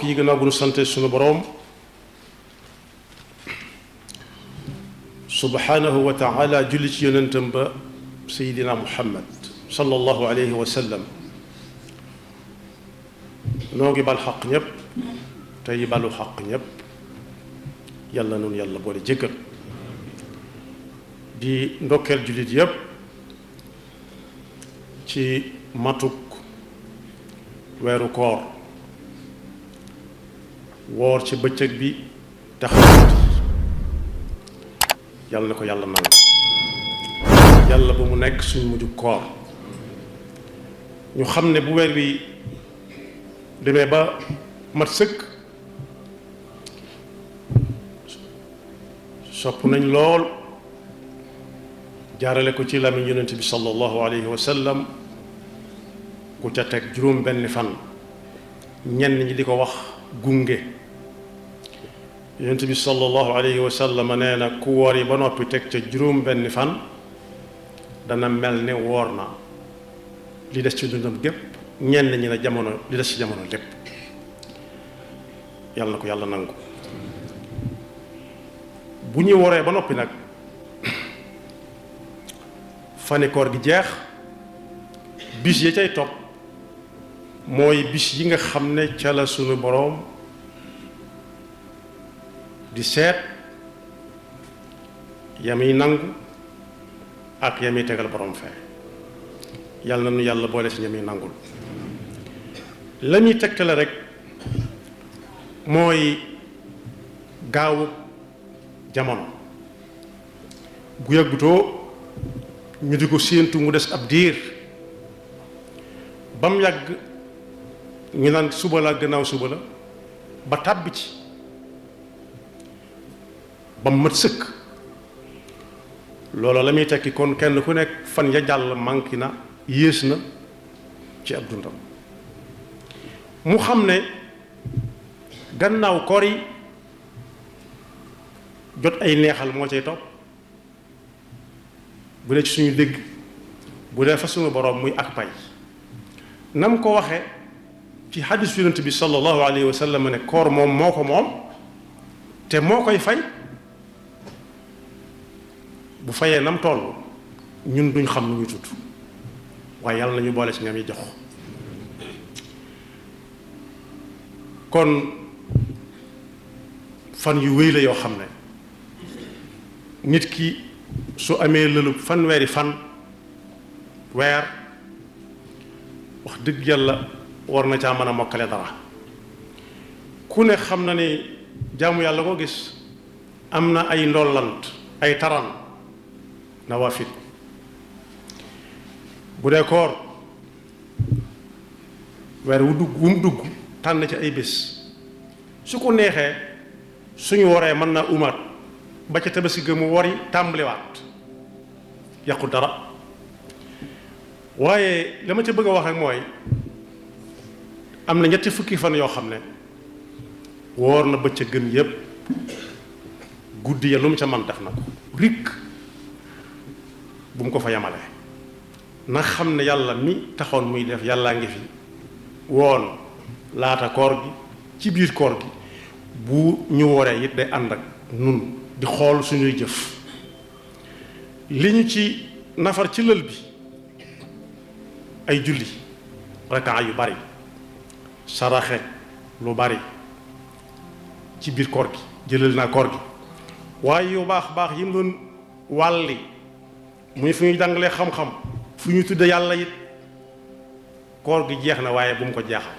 bokk yi gannaaw bu nu sante sunu boroom subhanahu wa taala julli ci yonentam ba sayidina muhammad sallallahu alayhi wa sallam noo ngi bal xaq ñépp tey balu xaq ñépp yàlla noonu yàlla boole jéggal di ndokkeel jullit yépp ci matuk weeru koor woor ci bëccëg bi taxawut yàlla na ko yàlla nangu yàlla bu mu nekk suñ mujj koor ñu xam ne bu weer wi demee ba mat sëkk sopp nañ lool jaarale ko ci làmmiñ yonent bi sallallahu alayhi wa sallam ku ca teg juróom benn fan ñenn ñi di ko wax gunge yonent bi sallallahu alayhi wa sallam nee na ku woor yi ba noppi teg ca juróom benn fan dana mel ne woor na li des ci dundam gépp ñenn ñi ne jamono li des ci jamono lépp yàlla na ko yàlla nangu bu ñu woree ba noppi nag fani koor gi jeex bis ya cay topp mooy bis yi nga xam ne ca la sunu boroom di seet yami nangu ak yami tegal boroom fee yàlla na nu yàlla boole si ñami nangul la ñuy tegtale rek mooy gaawu jamono bu yàggutoo ñu di ko séentu mu des ab diir ba mu yàgg ñu naan suba la gannaaw suba la ba tàbbi ci ba mu mat sëkk loolu la muy tekki kon kenn ku nekk fan ya jàll manqué na yées na ci ab dundam mu xam ne gannaaw koor yi jot ay neexal moo cay topp bu dee ci suñu dégg bu dee fa suñu boroom muy ak pay nam ko waxe ci xadis yonent bi sallallahu alayhi wa sallam ne koor moom moo ko moom te moo koy fay bu fayee nam toll ñun duñ xam nu ñu tudd waaye yàlla nañu boole ci ñam yi jox kon fan yu wéy la yoo xam ne nit ki su amee lëlub fanweeri fan weer wax dëgg yàlla war na caa mën a mokkale dara ku ne xam na ni jaamu yàlla ko gis am na ay ndollant ay taran nawaafil bu dee koor weer wu mu dugg tànn ci ay bés su ko neexee suñu waree mën naa umaat ba ca tabaski ga mu wari tàmbaliwaat yàqu dara waaye la ma ca bëgg a wax rek mooy am na ñetti fukki fan yoo xam ne woor na bëccëg gën yépp guddi ya lu mu ca man def na ko rikk bu mu ko fa yamale na xam ne yàlla mi taxoon muy def yàllaa ngi fi woon laata koor gi ci biir koor gi bu ñu woree it day ànd ak nun di xool suñuy jëf li ñu ci nafar ci lël bi ay julli rakaa yu bari saraxe lu bari ci biir koor gi jëlal naa koor gi waaye yu baax yi mu doon wàlli muy fu ñuy jàngalee xam-xam fu ñu tudde yàlla it koor gi jeex na waaye bu mu ko jeexal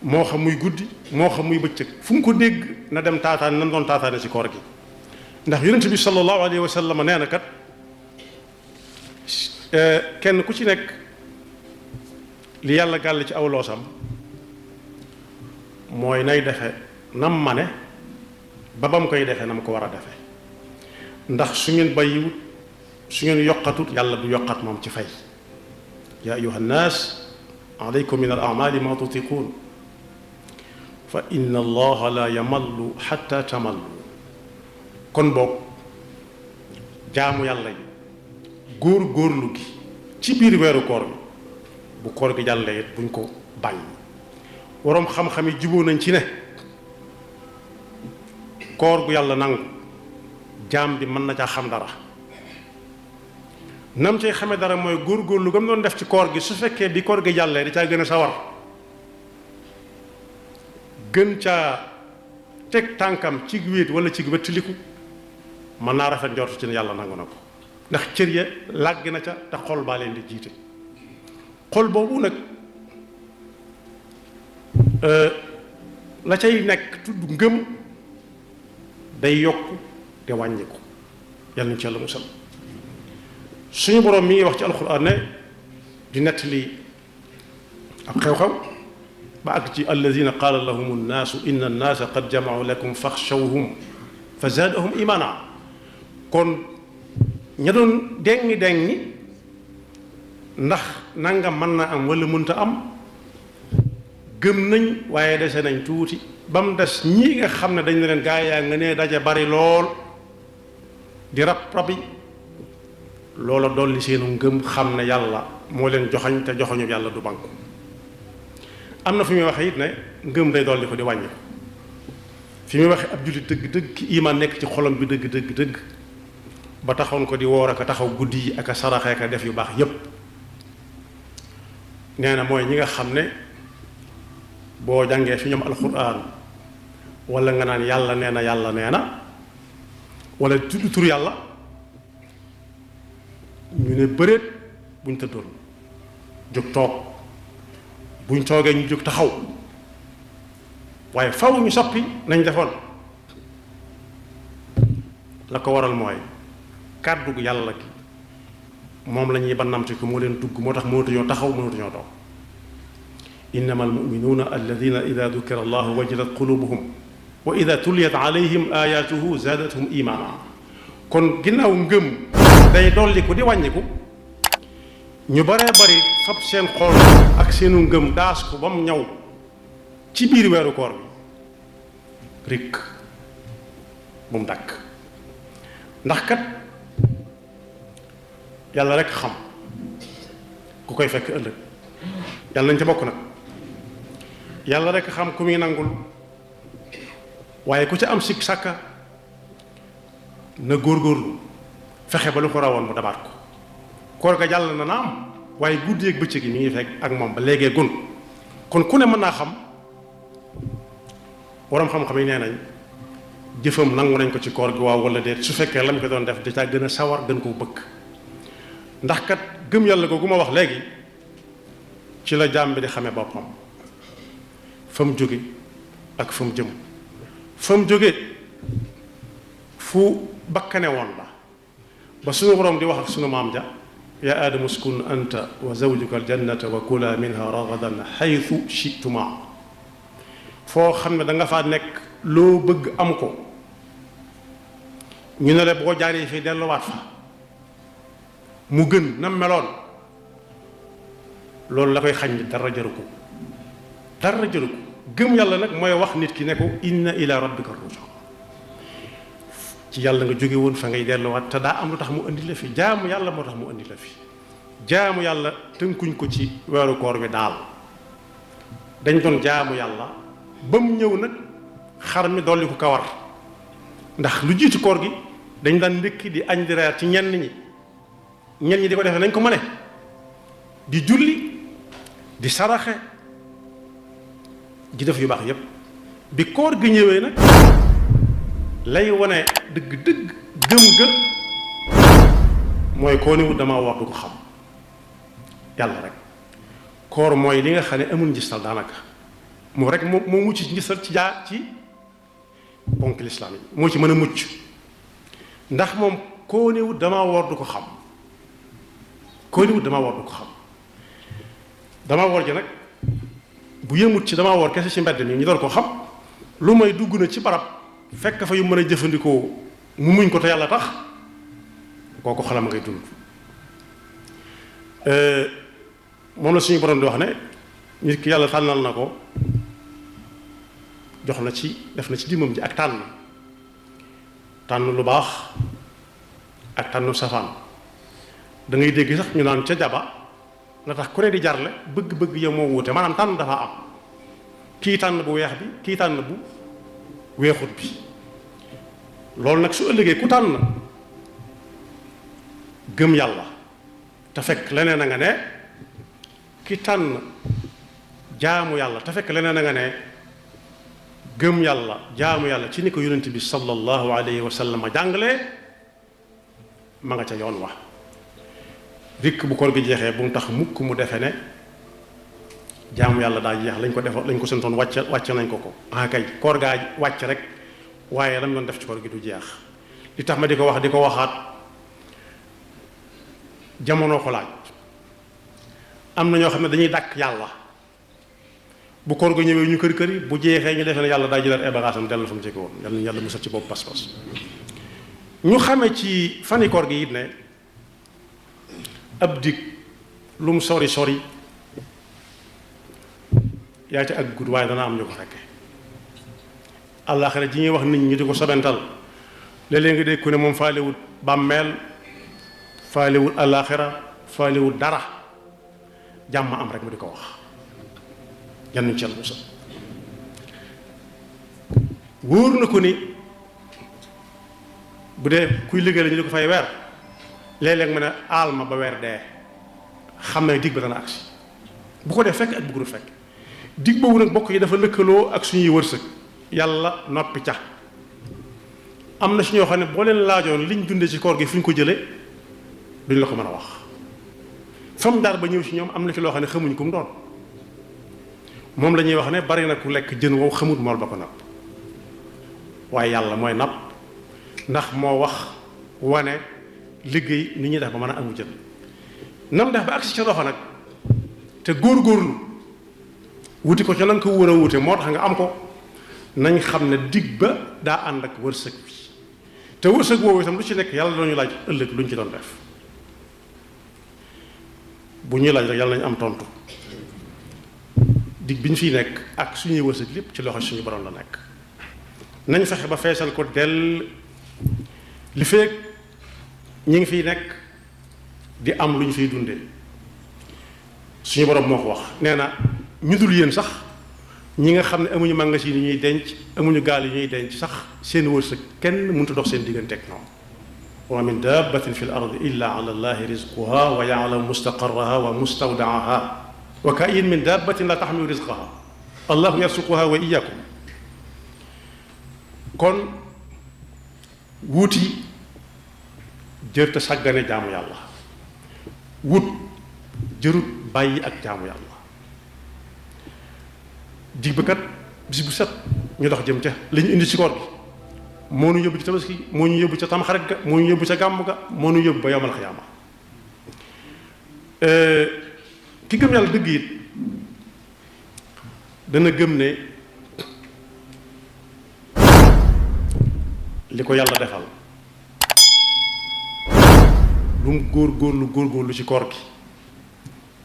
moo xam muy guddi moo xam muy bëccëg fu mu ko dégg na dem taataan nan doon taataane ci koor gi ndax yonent bi sallallahu alayhi wa sallam nee na kat kenn ku ci nekk li yàlla gàll ci aw loosam mooy nay defe nam ma ne ba bam koy defe nam ko war a defe ndax su ngeen bàyyiwut su ngeen yokkatut yàlla du yokkat moom ci fay yaa ayuha nnaas alaykum min al amali ma tutiquun fa inna allaha la yamallu xatta tamallu kon boog jaamu yàlla yi góorlu gi ci biir weeru koor bi bu koor gi jàllee it buñ ko bàyyi waroom xam-xam yi juboo nañ ci ne koor gu yàlla nangu jaam bi mën na caa xam dara nam cay xamee dara mooy góorgóorlu gam doon def ci koor gi su fekkee bi koor gi jàllee da caa gën a sawar gën caa teg tànkam ci wéet wala ci wéttiliku mën naa rafet njort ci ne yàlla nangu na ko ndax cër ya làgg na ca te xol baa leen di jiite xol boobu nag la cay nekk tudd ngëm day yokk te wàññiku yàlla nañu ci yàlla musal suñu boroom mi ngi wax ci alxuraan ne di nettali ab xew-xew ba àgg ci allazina qaala lahum nnaasu inna nnaasa qad jamau lakum faxshawhum fa zaadahum imaana kon ña doon dengi ndax nangam mën na am wala mënta am gëm nañ waaye dese nañ tuuti ba mu des ñii nga xam ne dañ ne leen gaa yaa nga ne daje bari lool di rabi loola dolli seenu ngëm xam ne yàlla moo leen joxañ te joxañu yàlla du banku am na fi muy waxe it ne ngëm day dolli ko di wàññi ko fi muy waxe ab jullit dëgg-dëgg ki iman nekk ci xolam bi dëgg ba taxoon ko di woor ak a taxaw guddi yi ak a saraxe ak a def yu baax yépp nee na mooy ñi nga xam ne boo jàngee fi ñoom alxuraan wala nga naan yàlla nee na wala tudd tur yàlla ñu ne bëreet buñ tëddoon jóg toog buñ toogee ñu jóg taxaw waaye faw ñu soppi nañ defoon la ko waral mooy kàddu gu yàlla gi moom la ñuy bannamti ko moo leen dugg moo tax mënatuñoo taxaw mënatuñoo toog innama almuminuuna alladina ida dukira allahu wajilat qulubuhum wa ida tuliyat alayhim ayatuhu zaadathum imaana kon ginnaaw ngëm day dolliku di wàññiku ñu baree bari fab seen xol ak seenu ngëm daas ko ba mu ñaw ci biir weeru koor bi rikk bu mu dàkk ndax kat yàlla rekk xam ku koy fekk ëllëg yàlla nañ ca bokk nag yàlla rekk xam ku muy nangul waaye ku ca am sikk sàkka na góorgóorlu fexe ba lu ko rawoon mu dabaat ko koor ga jàll na am waaye guddi ak bëccëg yi mi ngi fekk ak moom ba léegee gun kon ku ne mën naa xam waroom xam-xam yi nee nañ jëfam nangu nañ ko ci koor gi waaw wala déet su fekkee lam ko doon def da caa gën a sawar gën koo bëgg ndax kat gëm yàlla googu ma wax léegi ci la jaam bi di xamee boppam fa mu jóge ak fa mu jëm fa mu jóge fu bakkane woon la ba suñu borom di wax ak suñu maam ja yaa aadamu uskun anta wa zawjuka aljannata wa kula minha ragadan xaytu chituma foo xam ne da nga faa nekk loo bëgg am ko ñu ne la boo jaaree fii delluwaat fa mu gën na meloon loolu la koy xañ bi dara jëru ko gëm yàlla nag mooy wax nit ki ne ko inna ila rabbika ruja ci yàlla nga jóge woon fa ngay delluwaat te daa am lu tax mu indi la fi jaamu yàlla moo tax mu indi la fi jaamu yàlla tënkuñ ko ci weeru koor bi daal dañ doon jaamu yàlla ba mu ñëw nag xar mi dolli ko kawar ndax lu jiitu koor gi dañ daan ndékki di añ di reer ci ñenn ñi di ko defee nañ ko mëne di julli di saraxe di def yu baax yépp bi koor gi ñëwee nag lay wane dëgg gëm mooy koo niwut dama war du ko xam yàlla rek koor mooy li nga xam ne amul njistal daanaka moo rek moo mucc ci njistal ci ponk lislaam yi moo ci mën a mucc ndax moom koo niwut dama war du ko xam dama war ji nag bu yëmut ci dama war kese ci mbedd mi ñu doon ko xam lu may dugg na ci barab fekk fa yu mën a jëfandikoo mu muñ ko te yàlla tax kooku xalam ngay dund moom la suñu borom di wax ne nit ki yàlla tànnal na ko jox na ci def na ci jëmmam ji ak tànn lu baax ak tànnu safaan da ngay dégg sax ñu naan ca jaba la tax ku ne di jarle bëgg-bëgg yow moo wuute maanaam tànn dafa am kii tànn bu weex bi kii tànn bu weexut bi loolu nag su ëllëgee ku tànn gëm yàlla te fekk leneen a nga ne ki tànn jaamu yàlla te fekk leneen a nga ne gëm yàlla jaamu yàlla ci ni ko yonent bi sallallahu alayhi wa sallam jàngalee ma nga ca yoon wax rikk bu koor gi jeexee bu mu tax mukk mu defe ne jaamu yàlla daa jeex lañ ko santoon wàcc nañ ko kay koor gaa wàcc rek waaye lam doon def ci koor gi du jeex li tax ma di ko waxaat jamono ko laaj am na ñoo xam ne dañuy dàkk yàlla bu koor ga ñëwee ñu kër yi bu jeexee ñu defee ne yàlla daa jëlaat ay bagaasam dellu fa mu jege woon yàlla yàlla musal ci boobu pas-pas ñu xamee ci fani koor gi it ne ab dig lu mu sori sori yaa ci ak gudd waaye dana am ñu ko fekke àllaaxira ji ñuy wax nit ñi di ko sobental léeg-léeg nga dégg ku ne moom faalewut bàmmeel faalewut àllaaxira faalewut dara jàmm am rek mu di ko wax yan nañ ci yàlla musal wóor na ko ni bu dee kuy liggéey la ñu di ko fay weer léeg-léeg mu ne aal ma ba weer dee xam ne dig ba dana agsi bu ko dee fekk ak bu ko dul fekk dig boobu nag bokk yi dafa lëkkaloo ak suñuy wërsëg yàlla noppi ca am na si ñoo xam ne boo leen laajoon liñ dundee ci koor gi fu ñu ko jëlee duñ la ko mën a wax fam daar ba ñëw si ñoom am na ci loo xam ne xamuñ ku mu doon moom la ñuy wax ne bari na ku lekk jën wow xamut mool ba ko napp waaye yàlla mooy napp ndax moo wax wane liggéey ni ñuy def ba mën a amu jën nam def ba agsi ca loxo nag te góor-góorlu wuti ko ca nan ko war a wute moo tax nga am ko nañ xam ne dig ba daa ànd ak wërsëg bi te wërsëg boobu itam lu ci nekk yàlla dañu laaj ëllëg lu ñu ci doon def bu ñuy laaj rek yàlla nañu am tontu dig bi ñu fiy nekk ak suñuy wërsëg lépp ci loxo suñu borom la nekk nañ fexe ba feesal ko dell li feek ñi ngi fiy nekk di am lu ñu fiy dundee suñu borom moo ko wax nee na ñu dul yéen sax ñi nga xam ne amuñu magasin yi ñuy denc amuñu gaal yi ñuy denc sax seen wërsëg kenn mënut a dox seen digganteeg noonu wa min dabbatin fi l ardi illa ala allahi rizquha wa ya'lamu mustaqarraha wa mustawdaaha wa ka'ayyin min dabbatin la taxmilu rizqaha allahu yarsuquha wa iyyakum kon wuuti jërta sàggane jaamu yàlla wut jërut bàyyi ak jaamu yàlla dig ba kat bis bu set ñu dox jëm ca li ñu indi ci koor gi moo ñu yóbbu ci tabaski moo ñu yóbbu ca tamxarit ga moo ñu yóbbu ca gàmm ga moo ñu yóbbu ba yawmal xiyaama ki gëm yàlla dëgg it dana gëm ne li ko yàlla defal lu mu góorgóorlu ci koor gi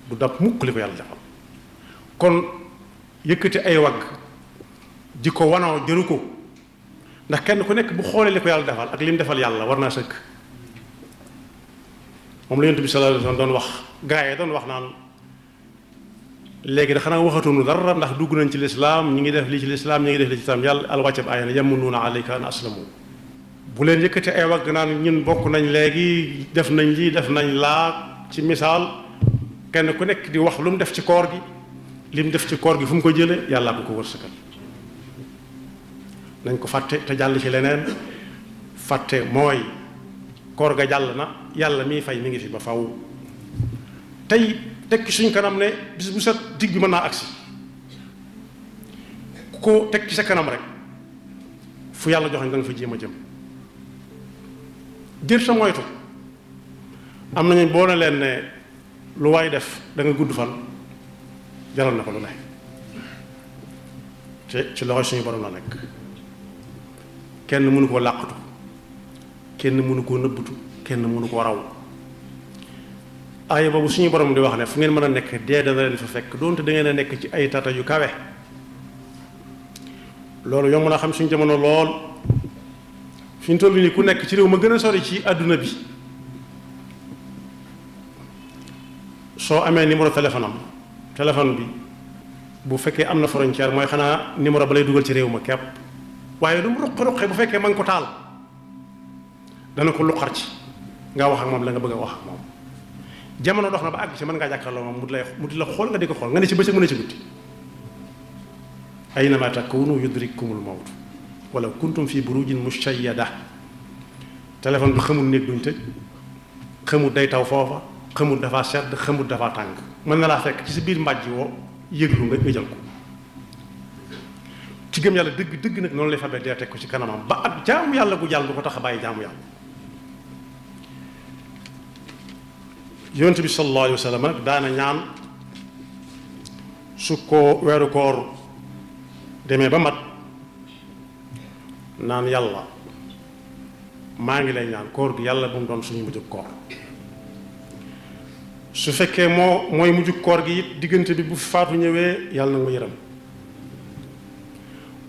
du dab mukk li ko yàlla defal kon yëkkati ay wagg ji ko wanaaw jëru ko ndax kenn ku nekk bu xoolee li ko yàlla defal ak li mu defal yàlla war naa sëkk moom la yonent bi sallallahu alayhi wasallam doon wax gaa yi doon wax naan léegi da xanaa waxatuñu dara ndax dugg nañ ci lislaam ñi ngi def lii ci lislaam ñi ngi def lii ci lislaam yàlla alwàccab aaya ne yamunnuuna alayka an aslamu bu leen yëkkati ay wagg naan ñun bokk nañ léegi def nañ lii def nañ laa ci misaal kenn ku nekk di wax lu mu def ci koor gi li mu def ci koor gi fu mu ko jële yàlla bu ko wërsëgal nañ ko fàtte te jàll ci leneen fàtte mooy koor ga jàll na yàlla miy fay mi ngi fi ba faw tey tekki suñ kanam ne bis bu set digg bi mën naa agsi ku ko tekki sa kanam rek fu yàlla joxe nga nga fa jéem a jëm jër sa moytu am nañu boo ne leen ne lu waay def da nga gudd fan jaral na ko lu ne ci loxo suñu borom la nekk kenn mënu koo làqatu kenn mënu koo nëbbatu kenn mënu koo raw aaya boobu suñu borom di wax ne fu ngeen mën a nekk dee dana leen fa fekk doonte da ngeen a nekk ci ay tata yu kawe loolu yomb naa xam suñu jamono lool fi ñu toll nii ku nekk ci réew ma gën a sori ci àdduna bi soo amee numéro téléphone bi bu fekkee am na frontière mooy xanaa numéro ba lay dugal ci réew ma kepp waaye lu mu ruqe bu fekkee ma ngi ko taal dana ko luqar ci nga wax ak moom la nga bëgg a wax ak moom. jamono dox na ba àgg ci mën ngaa jàkkaarloo moom mu di la xool nga di ko xool nga ne ci bëccëg mu ne ci guddi. aynama takunu yudrikkumul mawt walaw kuntum fi burujin mushayyada. téléphone bi xamul néeg duñ tëj xamul day taw foofa xamul dafa sedd xamul dafa tàng mën na laa fekk ci sa biir mbàjj woo yëglu nga jël ko. ci gëm yàlla dëgg dëgg nag noonu lay fabee dee teg ko ci kanamam ba ak jaamu yàlla gu jàll du ko tax a bàyyi jaamu yàlla. yonent bi sallallahu alayhi wa sallam nag daana ñaan su ko weeru koor demee ba mat naan yàlla maa ngi lay ñaan koor gi yàlla bu mu doon suñu mujjug koor. su fekkee mooy mujjug koor gi it diggante bi bu faatu ñëwee yàlla na ma yërëm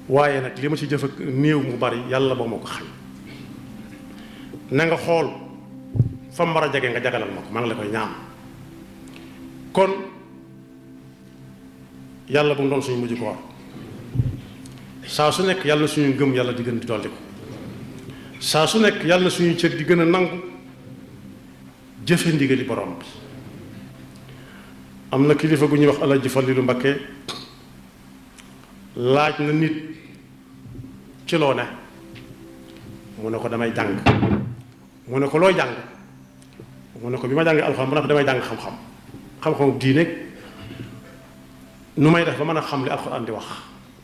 waaye nag li ma ci jëf ak néew mu bari yàlla boo ma ko xañ na nga xool fa mu war a jege nga jagalal ma ko maa ngi la koy ñaan kon yàlla bu mu doon suñu mujj koor saa su nekk yàlla suñu ngëm yàlla di gën di dolli ko saa su nekk yàlla suñu cër di gën a nangu jëfe ndigali borom bi. am na kilifa gu ñuy wax Alaaji Fallilu Mbakke laaj na nit ci loo ne mu ne ko damay jàng mu ne ko looy jàng mu ne ko bi ma jàngee alxuraan ba damay jàng xam-xamu diine nu may def ba mën a xam li alxuraan di wax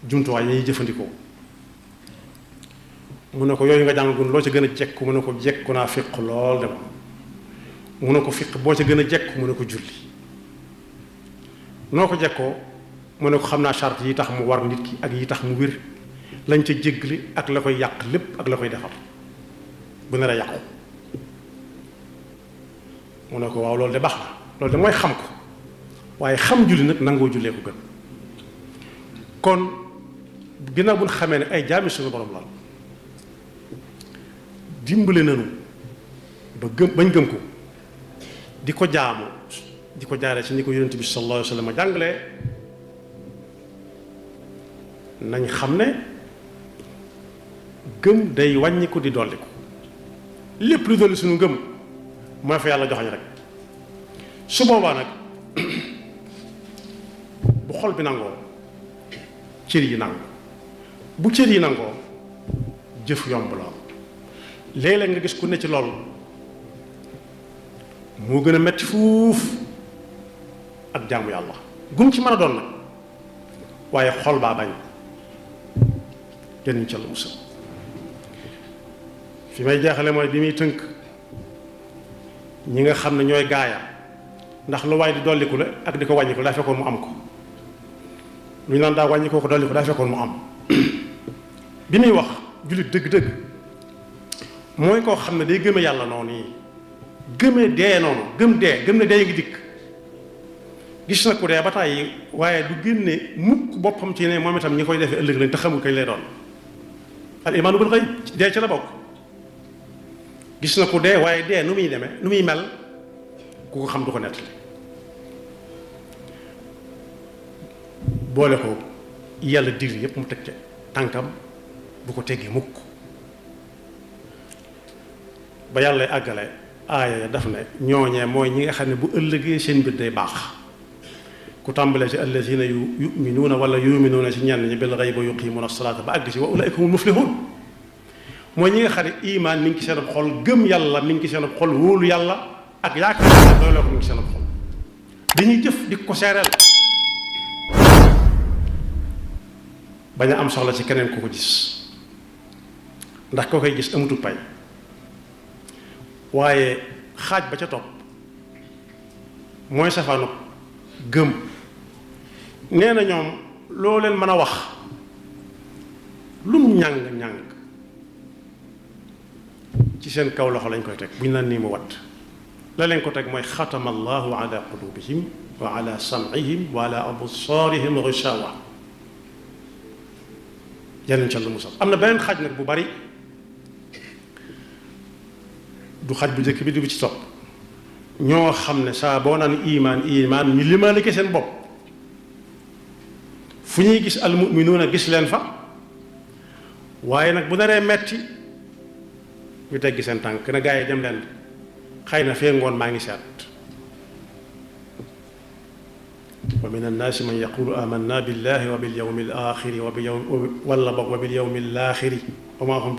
jumtuwaay yi ñuy jëfandikoo. mu ne ko yooyu nga jàngagul loo ca gën a jekku mu ne ko jekku naa fiq lool de mu ne ko fiq boo ca gën a jekku mu ne ko julli. noo ko jekkoo mu ne ko xam naa charte yi tax mu war nit ki ak yi tax mu wér lañ ca jéggli ak la koy yàq lépp ak la koy defar bu nar a yàqu. mu ne ko waaw loolu de baax na loolu de mooy xam ko waaye xam julli nag nangoo jullee ko gën. kon ginnaaw bu ñu xamee ne ay jaami suñu borom la dimbale nañu ba bañ gëm ko di ko jaamu di ko jaaree ci ni ko yonent bi sallallahu alayhi wa sallam jàngalee nañ xam ne gëm day wàññi ko di dolli ko lépp lu dolli suñu ngëm mooy fa yàlla joxañ rek. su boobaa nag bu xol bi nangoo cër yi nangu bu cër yi nangoo jëf yomb lool. léeg-léeg nga gis ku ne ci lool moo gën a metti fuuf ak jaamu yàlla gum ci mën a doon nag waaye xol baa bañ kenn ca la musal. fi may jeexale mooy bi muy tënk ñi nga xam ne ñooy gaaya ndax lu waay di dolliku la ak di ko wàññiku daa fekkoon mu am ko lu ñu naan daa wàññikoo ko dolliku daa fekkoon mu am. bi muy wax jullit dëgg-dëgg mooy koo xam ne day gëme yàlla noonu yi gëme dee noonu gëm ne dee ngi dikk gis na ku dee ba tàyyi waaye du génne mukk boppam ci ne moom itam ñi koy defee ëllëg lañ te xamul kañ lay doon. al imaanu bil xayb dee ci la bokk. gis na ku dee waaye dee nu muy demee nu muy mel ku ko xam du ko nettali boole ko yàlla digli yépp mu teg ca tànkam bu ko teggee mukk ba yàlla àggale aaya daf ne ñooñee mooy ñi nga xam ne bu ëllëgee seen mbir day baax ku tàmbalee ci allazina yuminuuna wala yuminuuna ci ñenn ñi bil ghaybi wa yuqimuuna as-salaata ba àgg ci wa ulaa'ika humul muflihuun mooy ñi nga xam ne imaan mi ngi ci seen xol gëm yàlla mi ngi ci seen xol wóolu yàlla ak yaakaar yàlla doyloo ko mi ngi ci seen xol dañuy jëf di ko seereel bañ a am soxla ci keneen ku ko gis ndax koo koy gis amutul pay waaye xaaj ba ca topp mooy safaanu gëm nee na ñoom loo leen mën a wax lu mu ñàng-ñàng ci seen kaw loxo lañ koy teg bu ñu naan nii mu watt la leen ko teg mooy xatama allahu ala qulubihim wa ala sam'ihim wa ala absaarihim ghishawa yeneen ca la musal am na beneen xaaj nag bu bari du xaaj bu njëkk bi du ci topp ñoo xam ne saa boo naan imaan ñu limaale ke seen bopp fu ñuy gis almuminuuna gis leen fa waaye nag bu naree metti ñu teggi seen tànk na gaa yi dem leen xëy na fee ngoon maa ngi seet wa min annaasi man yaqulu amanna billahi wa bil yawmi al axiri wa bil yawmi wala boog wa bil yawmi al axiri wa ma hum